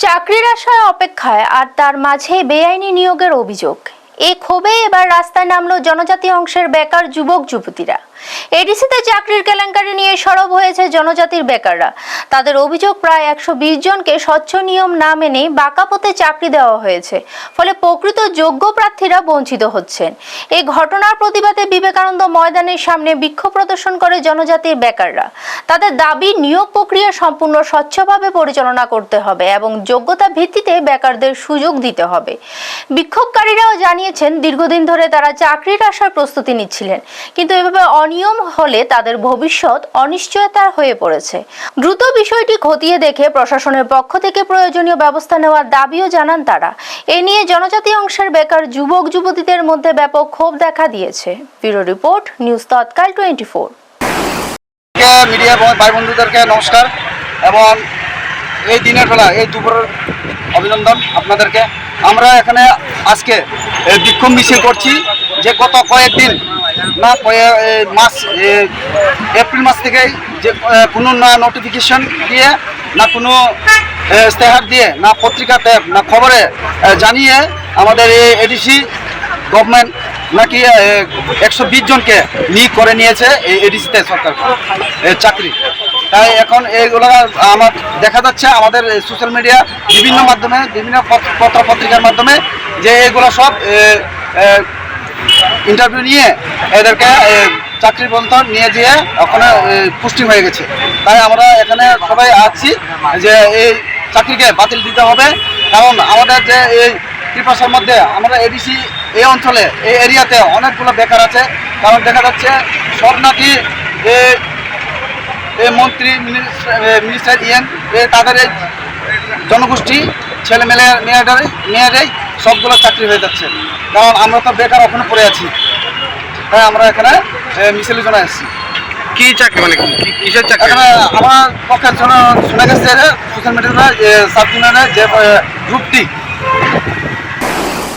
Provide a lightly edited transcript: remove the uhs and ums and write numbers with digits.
চাকরির আশায় অপেক্ষায় আর তার মাঝে বেআইনি নিয়োগের অভিযোগ। এই ক্ষোভে এবার রাস্তায় নামলো জনজাতি অংশের বেকার যুবক যুবতীরা। এডিসিতে চাকরির কেলেঙ্কারি নিয়ে সরব হয়েছে জনজাতির বেকাররা। তাদের অভিযোগ, প্রায় 120 জনকে স্বচ্ছ নিয়ম না মেনে বাঁকা পথে চাকরি দেওয়া হয়েছে, ফলে প্রকৃত যোগ্য প্রার্থীরা বঞ্চিত হচ্ছেন। এই ঘটনার প্রতিবাদে বিবেকানন্দ ময়দানের সামনে বিক্ষোভ প্রদর্শন করে জনজাতির বেকাররা। তাদের দাবি, নিয়োগ প্রক্রিয়া সম্পূর্ণ স্বচ্ছভাবে পরিচালনা করতে হবে এবং যোগ্যতা ভিত্তিতে বেকারদের সুযোগ দিতে হবে। বিক্ষোভকারীরাও জানিয়েছেন, দীর্ঘদিন ধরে তারা চাকরির আশার প্রস্তুতি নিচ্ছিলেন, কিন্তু এভাবে অনিয়ম হলে তাদের ভবিষ্যৎ অনিশ্চয়তার হয়ে পড়েছে। দ্রুত বিষয়টি খতিয়ে দেখে প্রশাসনের পক্ষ থেকে প্রয়োজনীয় ব্যবস্থা নেওয়ার দাবিও জানান তারা। এ নিয়ে জনজাতি অংশের বেকার যুবক যুবতীদের মধ্যে ব্যাপক ক্ষোভ দেখা দিয়েছে। ব্যুরো রিপোর্ট, নিউজ তৎকাল 24। মিডিয়া ভাই বন্ধুদেরকে নমস্কার এবং এই দিনের বেলা এই দুপুরের অভিনন্দন আপনাদেরকে। আমরা এখানে আজকে বিক্ষোভ মিছিল করছি যে গত কয়েকদিন না মাস এপ্রিল মাস থেকেই যে কোনো না নোটিফিকেশন দিয়ে, না কোনো ইশতেহার দিয়ে, না পত্রিকাতে, না খবরে জানিয়ে আমাদের এই এডিসি গভর্নমেন্ট নাকি 120 জনকে নিয়োগ করে নিয়েছে এই এডিসিতে সরকার চাকরি। তাই এখন এইগুলো আমার দেখা যাচ্ছে আমাদের সোশ্যাল মিডিয়া বিভিন্ন মাধ্যমে, বিভিন্ন পত্র পত্রিকার মাধ্যমে যে এগুলো সব ইন্টারভিউ নিয়ে এদেরকে চাকরির পর্যন্ত নিয়ে যেয়ে ওখানে পোস্টিং হয়ে গেছে। তাই আমরা এখানে সবাই আছি যে এই চাকরিকে বাতিল দিতে হবে, কারণ আমাদের যে এই ত্রিপাশার মধ্যে আমরা এডিসি এই অঞ্চলে, এই এরিয়াতে অনেকগুলো বেকার আছে। কারণ দেখা যাচ্ছে সব নাকি এই মন্ত্রী, মিনিস্টার তাদের এই জনগোষ্ঠী ছেলে মেয়েরাই সবগুলো চাকরি হয়ে যাচ্ছে। কারণ আমরা তো বেকার ওখানে পড়ে আছি। তাই আমরা এখানে মিছিলের জন্য এসেছি। কি চাকরি মানে কিসের চাকরি? এখানে আমার পক্ষের জন্য শোনা গেছে সোশ্যাল মিডিয়াতে সাব ইউনিয়নের যে গ্রুপ ডি